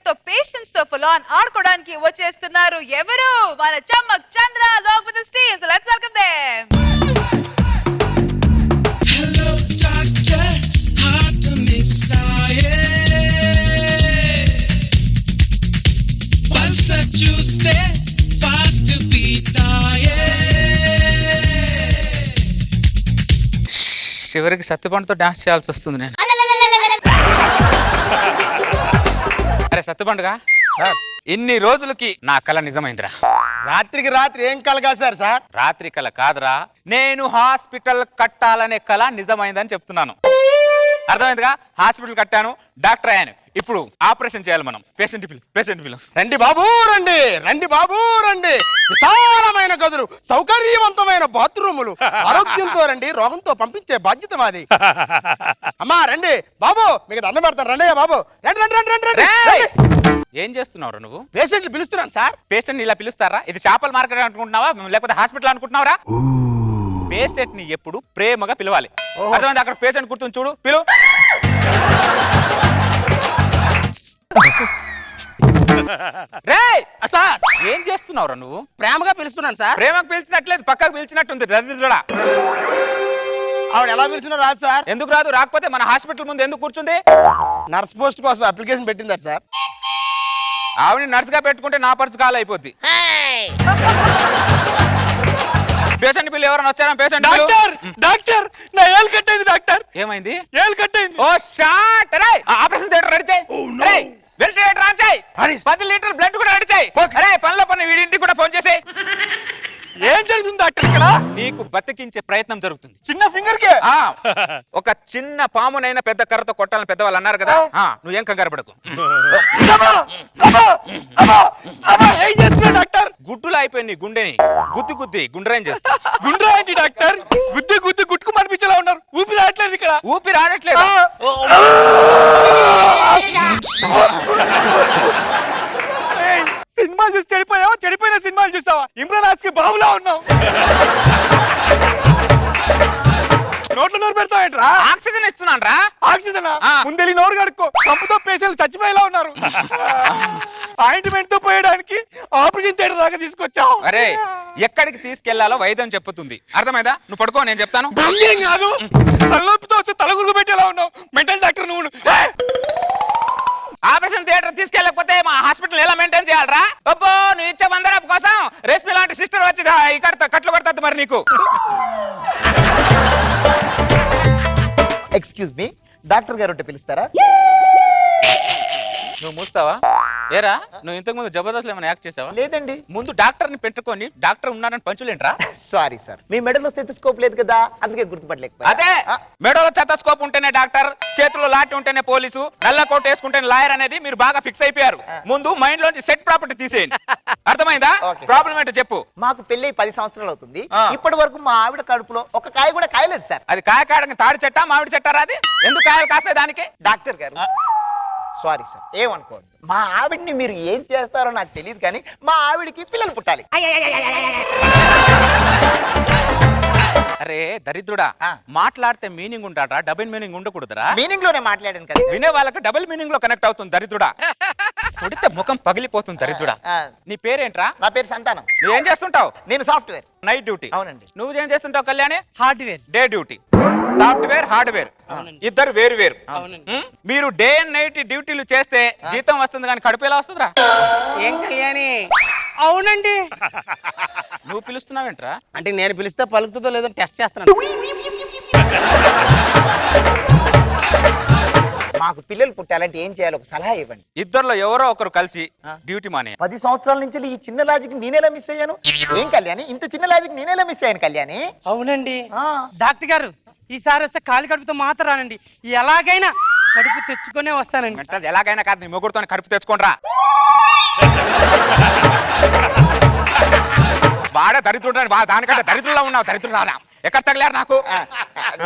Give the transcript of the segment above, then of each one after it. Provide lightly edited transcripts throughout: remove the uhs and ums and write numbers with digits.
తో పేషెంట్స్ తో full on ఆడుకోవడానికి వచ్చేస్తున్నారు ఎవరు మన చమ్మక్ చంద్ర along with his team. So let's welcome them. Hello doctor, hard to miss పల్స చూస్తే ఫాస్ట్ బీట్ చివరికి సత్యపండుతో డాన్స్ చేయాల్సి వస్తుంది నేను. అరే సత్యపండుగా ఇన్ని రోజులకి నా కళ నిజమైందిరా. రాత్రికి రాత్రి ఏం కలగాసారు సార్? రాత్రి కళ కాదురా, నేను హాస్పిటల్ కట్టాలనే కళ నిజమైందని చెప్తున్నాను. అర్థమైందిగా? హాస్పిటల్ కట్టాను, డాక్టర్ అయ్యాను. ఇప్పుడు ఆపరేషన్ చేయాలి మనం. పేషెంట్ పిలు. రండి బాబు రండి, రండి బాబు రండి. విశాలమైన గదులు, సౌకర్యవంతమైన బాత్రూములు, ఆరోగ్యంతో రండి, రోగంతో పంపించే బాధ్యత మాది. అమ్మా రండి బాబు, మీకు దండం పెడతాను. రండి బాబు, రండి రండి రండి రండి రండి. ఏం చేస్తున్నావు నువ్వు? పేషెంట్లు పిలుస్తున్నాను సార్. పేషెంట్ ఇలా పిలుస్తారా? ఇది చేపల మార్కెట్ అనుకుంటున్నావా లేకపోతే హాస్పిటల్ అనుకుంటున్నావరా? పేషెంట్ ని ఎప్పుడు ప్రేమగా పిలవాలి. అర్థమైంది? అక్కడ పేషెంట్ గుర్తుని చూడు, పిలు. సార్ ఏం చేస్తున్నావురా నువ్వు? ప్రేమగా పిలుస్తున్నాను సార్. ప్రేమకు పిలిచినట్లేదు, పక్కకు పిలిచినట్టుంది. దరిద్రుడా, ఆవిడ ఎలా పిలుస్తున్నా రాదు సార్. ఎందుకు రాదు? రాకపోతే మన హాస్పిటల్ ముందు ఎందుకు కూర్చుంది? నర్స్ పోస్ట్ కోసం అప్లికేషన్ పెట్టిందా సార్? ఆవిడ నర్స్ గా పెట్టుకుంటే నా పర్సు కాల్ అయిపోద్ది. పేషెంట్ బిల్లు ఎవరైనా వచ్చారా? పేషెంట్ డాక్టర్ డాక్టర్ నా ఏలు కట్ అయింది డాక్టర్. ఏమైంది? ఏలు కట్ అయింది. ఓ షాట్. ఆపరేషన్ థియేటర్ రెడీ చేయి. వెంటిలేటర్ ఆన్ చేయి. 10 లీటర్ల బ్లడ్ కూడా రెడీ చేయి. అరే పనిలో పని వీడింటికి కూడా ఫోన్ చేసి. ఏం జరుగుతుంది డాక్టర్ ఇక్కడ? నీకు బతికించే ప్రయత్నం జరుగుతుంది. చిన్న ఫింగర్ కే ఒక చిన్న పామునైనా పెద్ద కర్రతో కొట్టాలని పెద్దవాళ్ళు అన్నారు కదా. నువ్వేం కంగారు పడకు. ఏం చేస్తున్నా డాక్టర్? గుడ్డులు అయిపోయింది గుండెని గుద్ది గుండ్రాయం చేస్తా. గుండ్రా ఏంటి డాక్టర్? గుద్ది గుట్టుకు మనిపించేలా ఉన్నారు. ఊపిరి రావట్లేదు ఇక్కడ. ఊపిరి ఆడట్లేదు. సినిమాలు చూసి చెడిపోయావా? చెడిపోయిన సినిమాలు చూసావా? ఇమ్రాన్ హాస్కి బాబులా ఉన్నావు. నోట్లో నోరు పెడతావేంట్రా? ఆక్సిజన్ ఇస్తున్నాను రా. ఆక్సిజన్ ముందెళ్ళి నోరు కడుక్కో. కంపుతో పేషెంట్లు చచ్చిపోయేలా ఉన్నారు. ఆయింట్మెంట్ తో పోయడానికి ఆపరేషన్ థియేటర్ దాకా తీసుకొచ్చావు. అరే ఎక్కడికి తీసుకెళ్లాలో వైద్యం చెప్పుతుంది. అర్థమైందా? నువ్వు పడుకో, నేను చెప్తాను. బ్రహ్మేం కాదు, తలనొప్పితో వచ్చి తలగురుగు పెట్టేలా ఉన్నావు. మెంటల్ డాక్టర్ నువ్వు. ఆపరేషన్ థియేటర్ తీసుకెళ్ళకపోతే మా హాస్పిటల్ ఎలా మెయింటైన్ చేయాలరా? అబ్బో, నువ్వు ఇచ్చే బందరాపు కోసం రేష్మి లాంటి సిస్టర్ వచ్చి ఇక్కడ కట్లు కడతా మరి నీకు. ఎక్స్క్యూజ్ మీ, డాక్టర్ గారు ఉంటే పిలుస్తారా? నువ్వు మూస్తావా? ఏరా, నువ్వు ఇంతకు ముందు జబర్దస్త్ ఏమైనా యాక్ట్ చేసావా? లేదండి. ముందు డాక్టర్ ని పెట్టుకొని డాక్టర్ ఉన్నారని పంచులేంట్రా? సారీ సార్, మీ మెడలో స్టెథోస్కోప్ లేదు కదా, అందుకే గుర్తుపట్టలేకపోయా. అదే మెడలో చెత్తస్కోప్ ఉంటేనే డాక్టర్, చేతిలో లాటి ఉంటేనే పోలీసు, నల్ల కోట్ వేసుకుంటేనే లాయర్ అనేది మీరు బాగా ఫిక్స్ అయిపోయారు. ముందు మైండ్ లోంచి సెట్ ప్రాపర్టీ తీసేయండి. అర్థమైందా? ప్రాబ్లం ఏంటో చెప్పు. మాకు పెళ్ళి 10 సంవత్సరాలు అవుతుంది. ఇప్పటి వరకు మా ఆవిడ కడుపులో ఒక కాయ కూడా కాయలేదు సార్. అది కాయ కాయడానికి తాడి చెట్టా మామిడి చెట్టారా? అది ఎందుకు కాయలు కాస్తాయి దానికి? డాక్టర్ గారు సారీ సార్, ఏమనుకోండి. మా ఆవిడ్ని మీరు ఏం చేస్తారో నాకు తెలియదు, కానీ మా ఆవిడికి పిల్లలు పుట్టాలి. అరే దరిద్రుడా, మాట్లాడితే మీనింగ్ ఉంటాడా? Double meaning ఉండకూడదురా? మీనింగ్ లోనే మాట్లాడాను కదా. వినే వాళ్ళకి డబుల్ మీనింగ్ లో కనెక్ట్ అవుతుంది దరిద్రుడా. కొడితే ముఖం పగిలిపోతుంది దరిద్రుడా. నీ పేరేంట్రా? నా పేరు సంతానం. నువ్వేం చేస్తుంటావు? నేను సాఫ్ట్వేర్. Night duty. అవునండి. నువ్వేం చేస్తుంటావు Kalyani? Hardware. Day duty. Software hardware ఇద్దరు వేరు వేరు. మీరు డే అండ్ నైట్ డ్యూటీలు చేస్తే జీతం వస్తుంది కానీ కడుపు ఎలా వస్తుందిరా? ఏం కళ్యాణి? అవునండి. నువ్వు పిలుస్తున్నావేంట్రా? అంటే నేను పిలిస్తే పలుకుతుందో లేదో టెస్ట్ చేస్తున్నాను. మాకు పిల్లలు పుట్టాలంటే ఏం చేయాలి, ఒక సలహా ఇవ్వండి. ఇద్దరులో ఎవరో ఒకరు కలిసి డ్యూటీ మానే. 10 సంవత్సరాల నుంచి ఈ చిన్న లాజిక్ నేనేలా మిస్ అయ్యాను? ఏం కళ్యాణి, ఇంత చిన్న లాజిక్ నేనేలా మిస్ అయ్యాను కళ్యాణి? అవునండి డాక్టర్ గారు, ఈసారి వస్తే ఖాళీ కడుపుతో మాత్రం రానండి. ఎలాగైనా కడుపు తెచ్చుకునే వస్తానండి. ఎలాగైనా కాదు, నీ ముగ్గురుతో కడుపు తెచ్చుకోండిరా. బాగా దరిద్రుడు, దానికంటే దరిద్రులా ఉన్నావు. దరిద్రుడు ఎక్కడ తగిలారు నాకు?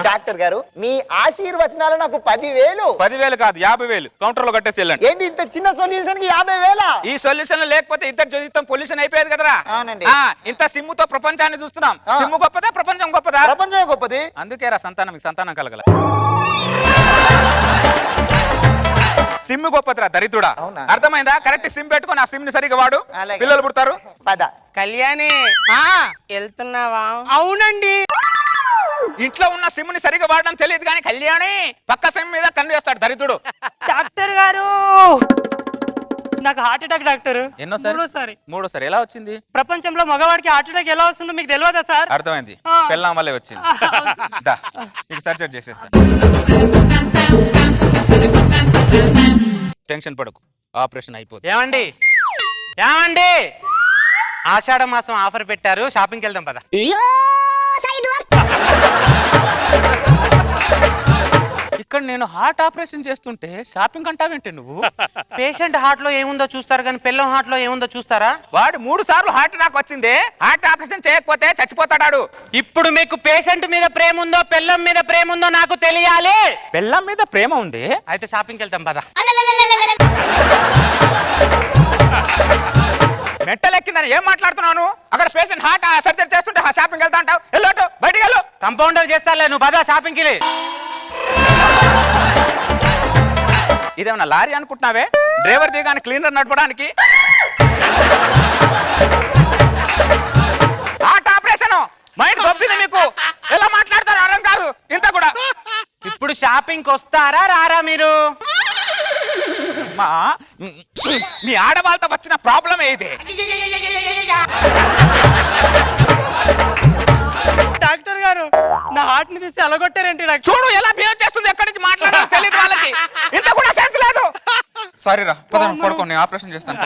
డాక్టర్ గారు, మీ ఆశీర్వచనాలు నాకు 10,000. 10,000 కాదు, 50,000 కౌంటర్ లో కట్టేసి వెళ్ళండి. ఏంటి ఇంత చిన్న సొల్యూషన్ కి 50,000? ఈ సొల్యూషన్ లేకపోతే ఇద్దరు జీవితం పొల్యూషన్ అయిపోయేది కదరా. అవునండి. ఇంత సిమ్ముతో ప్రపంచాన్ని చూస్తున్నాం. సిమ్ము గొప్పదా ప్రపంచం గొప్పదా? ప్రపంచం గొప్పది. అందుకే రా సంతానం కలగల. సిమ్ గొప్పదిరా దరిద్రుడా. అవునా? అర్థమైందా? కరెక్ట్ సిమ్ పెట్టుకొని ఆ సిమ్ ని సరిగా వాడు, అలాగే. పిల్లలు పుడతారు. పద. కళ్యాణి ఆ, వెళ్తున్నావా? అవునండి. ఇంట్లో ఉన్న సిమ్ ని సరిగా వాడడం తెలియదు కానీ కళ్యాణి పక్క సిమ్ మీద కన్ను వేస్తాడు దరిద్రుడు. డాక్టర్ గారు, నాకు హార్ట్ అటాక్ డాక్టర్. ఎన్నోసారి? మూడోసారి. ఎలా వచ్చింది? ప్రపంచంలో మగవాడికి హార్ట్ అటాక్ ఎలా వస్తుందో మీకు తెలియదా సార్? అర్థమైంది, ఆ. పెళ్ళాం వల్లే వచ్చింది. దా, నీకు సర్జరీ చేసేస్తాను. టెన్షన్ పడకు, ఆపరేషన్ అయిపోతుంది. ఏమండి ఏమండి, ఆషాఢ మాసం ఆఫర్ పెట్టారు, షాపింగ్కి వెళ్దాం పద. ఇక్కడ నేను హార్ట్ ఆపరేషన్ చేస్తుంటే షాపింగ్ అంటావేంటి నువ్వు? పేషెంట్ హార్ట్ లో ఏముందో చూస్తారు కానీ పిల్లం హార్ట్ లో ఏముందో చూస్తారా? వాడు 3 సార్లు హార్ట్ అటాక్ వచ్చింది, హార్ట్ ఆపరేషన్ చేయకపోతే చచ్చిపోతాడాడు. ఇప్పుడు మీకు పేషెంట్ మీద ప్రేమ ఉందో పిల్లం మీద ప్రేమ ఉందో నాకు తెలియాలి. పెళ్ళం మీద ప్రేమ ఉంది. అయితే షాపింగ్కి వెళ్తాం పద. మెట్టలెక్కిందని ఏం మాట్లాడుతున్నాను? అక్కడ పేషెంట్ హార్ట్ సర్జరీ చేస్తుంటే షాపింగ్ వెళ్తా అంటావు. వెళ్ళోటు, బయటికి వెళ్ళు. కంపౌండర్ చేస్తాలే, నువ్వు పద షాపింగ్కి వెళ్ళి. ఇదేమన్నా లారీ అనుకుంటున్నావే? డ్రైవర్ దిగాని క్లీనర్ నడపడానికి. హార్ట్ ఆపరేషన్ మైండ్ గొప్పింది మీకు. ఎలా మాట్లాడతారు అర్థం కాదు. ఇంత కూడా ఇప్పుడు షాపింగ్కి వస్తారా రారా మీరు? మీ ఆడవాళ్ళతో వచ్చిన ప్రాబ్లమే ఇది. డాక్టర్ గారు, నా హార్ట్ ని తీసి అలగొట్టారేంటి డాక్టర్? చూడు ఎలా బిహేవ్ చేస్తుంది. ఎక్కడి నుంచి మాట్లాడాలో తెలియదు వాళ్ళకి. ఇంత కూడా సెన్స్ లేదు. సారీ రా, పడుకో, నేను ఆపరేషన్ చేస్తాను.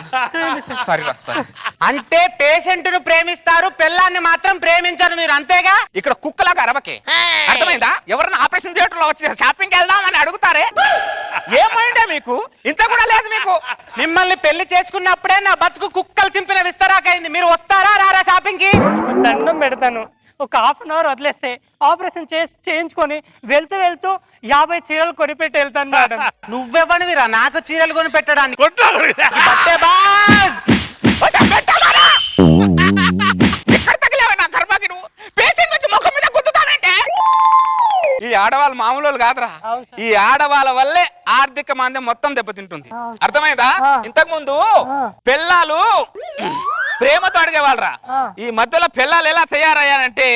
సారీ రా, సారీ. అంటే పేషెంట్ ను ప్రేమిస్తారు, పిల్లాన్ని మాత్రం ప్రేమించరు మీరు, అంతేగా? ఇక్కడ కుక్కలాగా అరవకే, అర్థమైందా? ఎవరన్నా ఆపరేషన్ థియేటర్ లో వచ్చి షాపింగ్ వెళ్దాం అని అడుగుతారే, ఏమైందే మీకు? ఇంత కూడా లేదు మీకు. మిమ్మల్ని పెళ్లి చేసుకున్నప్పుడే నా బతుకు కుక్కలు చింపిన విస్తరాకైంది. మీరు వస్తారా రారా షాపింగ్ కి? దండం పెడతాను, ఒక హాఫ్ అన్ అవర్ వదిలేస్తే ఆపరేషన్ చేయించుకొని వెళ్తూ వెళ్తూ 50 చీరలు కొనిపెట్టి వెళ్తాను మేడం. నువ్వెవనివిరా నాకు చీరలు కొని పెట్టడానికి? ఈ ఆడవాళ్ళు మామూలు వాళ్ళు కాదురా. ఈ ఆడవాళ్ళ వల్లే ఆర్థిక మాంద్యం మొత్తం దెబ్బతింటుంది. అర్థమైందా? ఇంతకు ముందు పిల్లలు ప్రేమతో అడిగేవాళ్ళరా. ఈ మధ్యలో పిల్లలు ఎలా తయారయ్యారంటే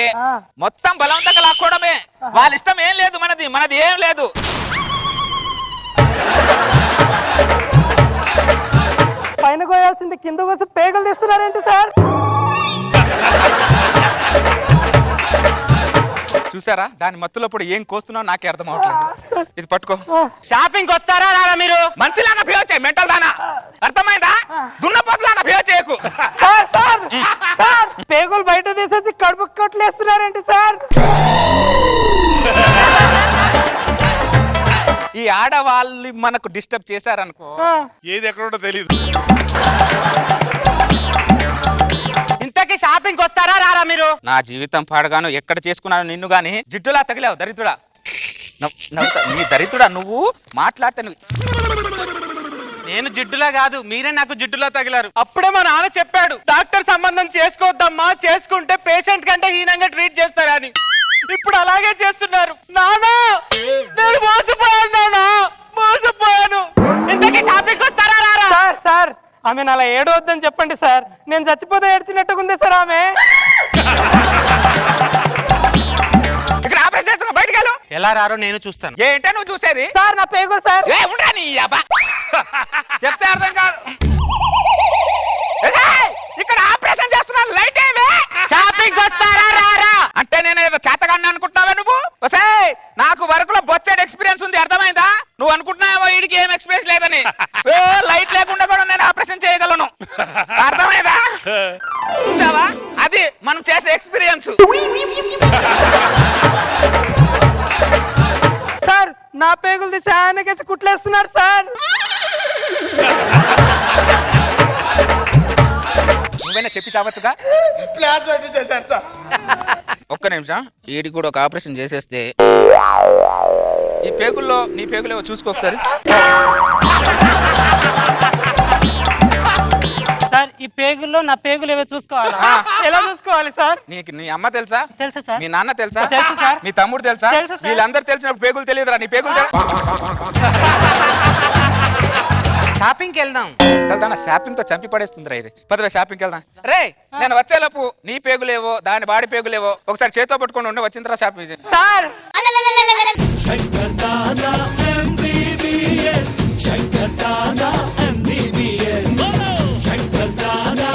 మొత్తం బలవంతంగా లాక్కోవడమే. వాళ్ళ ఇష్టం ఏం లేదు, మనది ఏం లేదు. పైన కోయాల్సింది కింద కోసం పేగలు తీస్తున్నారేంటి సార్? చూసారా, దాని మత్తులప్పుడు ఏం కోస్తున్నావు నాకే అర్థం అవట్లేదు. ఇది పట్టుకో. షాపింగ్ వస్తారా రారా మీరు? మంచిలాగా బిహేవ్ చేయి, మెంటల్ దానా. అర్థమైందా? దున్నపోతులాగా బిహేవ్ చేయకు. సార్ పేగులు బయట తీసేసి కడుపు కొట్లేస్తున్నారేంటి సార్? ఈ ఆడవాళ్ళు మనకు డిస్టర్బ్ చేశారనుకో, ఏది ఎక్కడో తెలియదు. ఇంతకీ షాపింగ్ వస్తారా రారా మీరు? నా జీవితం పాడగాను, ఎక్కడ చేసుకున్నాను నిన్ను గాని. జిడ్డులా తగిలావు దరిద్రుడా. నీ దరిద్రుడా, నువ్వు మాట్లాడితే నేను జిడ్డులా కాదు, మీరే నాకు జిడ్డులా తగిలారు. అప్పుడే మా నాన్న చెప్పాడు, డాక్టర్ సంబంధం చేసుకోవద్దమ్మా, చేసుకుంటే పేషెంట్ కంటే హీనంగా ట్రీట్ చేస్తారని. ఇప్పుడు అలాగే చేస్తున్నారు. నానా, నేను మోసపోయాను నానా, మోసపోయాను. ఇంతకీ షాపింగ్ వస్తారా రారా? సార్ ఆమె అలా ఏడవద్దని చెప్పండి సార్. నేను చచ్చిపోతే ఏడ్చినట్టుకుంది సార్ ఆమె. ఇక్కడ ఆపరేషన్ చేస్తున్నా, బయటికి వెళ్ళు. ఎలా రారో నేను చూస్తాను. ఏంటే నువ్వు చూసేది? సార్ నా పేగులు సార్. ఏ ఉండరా నీ అబ్బా, చెప్తే అర్థం కాదు. ఇక్కడ ఆపరేషన్ చేస్తున్నాను, లైట్ ఏవే. షాపింగ్ వస్తారా రారా? అంటే నేను ఏదో చేతగాన్ని అనుకుంటున్నావా నువ్వు? ఒసేయ్, నాకు వర్క్లో బొచ్చేడు ఎక్స్పీరియన్స్ ఉంది, అర్థమైందా? నువ్వు అనుకుంటున్నావో వీడికి ఏం ఎక్స్పీరియన్స్ లేదని. లైట్ లేకుండా కూడా నేను ఆపరేషన్ చేయగలను, అర్థమైందా? చూసావా, అది మనం చేసే ఎక్స్పీరియన్స్. సార్ నా పేగులు తీసి ఆయనకేసి కుట్లేస్తున్నారు సార్. నువ్వైనా చెప్పి చావచ్చుగా. ఒక్క నిమిషం, వీడికి కూడా ఒక ఆపరేషన్ చేసేస్తే ఈ పేగుల్లో నీ పేగులేవో చూసుకో ఒకసారి. సార్ ఈ పేగుల్లో నా పేగులు ఏవో చూసుకోవాలా? ఎలా చూసుకోవాలి సార్? నీకు నీ అమ్మ తెలుసా? తెలుసా సార్? మీ నాన్న తెలుసా? తెలుసు సార్. మీ తమ్ముడు తెలుసా? తెలుసు సార్. వీళ్ళందరూ తెలిసినప్పుడు పేగులు తెలియదురా, నీ పేగులు షాపింగ్కి వెళ్దాం. షాపింగ్ తో చంపి పడేస్తుందిరా ఇది. పదవే షాపింగ్కి వెళ్దాం. రే నేను వచ్చేలోపు నీ పేగులేవో దాని బాడీ పేగులేవో ఒకసారి చేతితో పట్టుకొని ఉండి వచ్చిన తర్వాత షాపింగ్ చేయండి. Sir Shankar Dada MBBS. Shankar Dada MBBS. Shankar Dada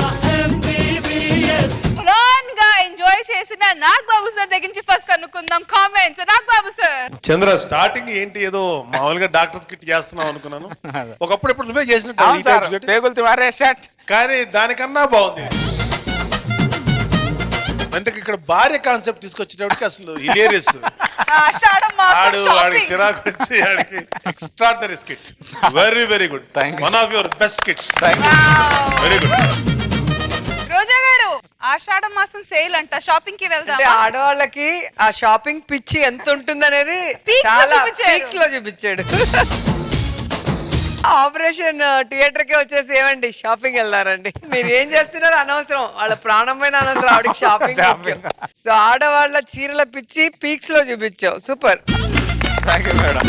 MBBS. Full గా ఎంజాయ్ చేసిన నాగ్ బాబు సార్ దగ్గర నుంచి ఫస్ట్ కనుక్కుందాం కామెంట్స్. నాగ్ బాబు సార్, చంద్ర స్టార్టింగ్ ఏంటి ఏదో మామూలుగా డాక్టర్స్ కిట్ చేస్తున్నావు అనుకున్నాను. ఒకప్పుడు ఇప్పుడు నువ్వే చేసినట్టు అవును ఈ సార్, types కట్టి. పేగులు తివారే షర్ట్. కానీ దానికన్నా బాగుంది. అందుకే ఇక్కడ భార్య కాన్సెప్ట్ తీసుకొచ్చేటప్పటికి అసలు హిలేరియస్. ఆషాఢం మాసం వాడికి షాపింగ్. చిరాకు వచ్చి ఆడికి extraordinary skit. Very very good. Thank you. One of your best skits. Wow. Very good. Roja garu, ఆషాఢ మాసం సేల్ అంట, షాపింగ్ కి అంటే వెళ్దామా? ఆడవాళ్ళకి ఆ షాపింగ్ పిచ్చి ఎంత ఉంటుందనేది Peaks లో చాలా చూపించారు. పీక్స్ లో చూపించాడు. ఆపరేషన్ థియేటర్ కి వచ్చేసి ఏమండి షాపింగ్ వెళ్తారండి, మీరు ఏం చేస్తున్నారు అనవసరం, వాళ్ళ ప్రాణమైన అనవసరం, ఆవిడకి షాపింగ్ సో ఆడవాళ్ళ చీరల పిచ్చి పీక్స్ లో చూపించావు. సూపర్. Thank you madam.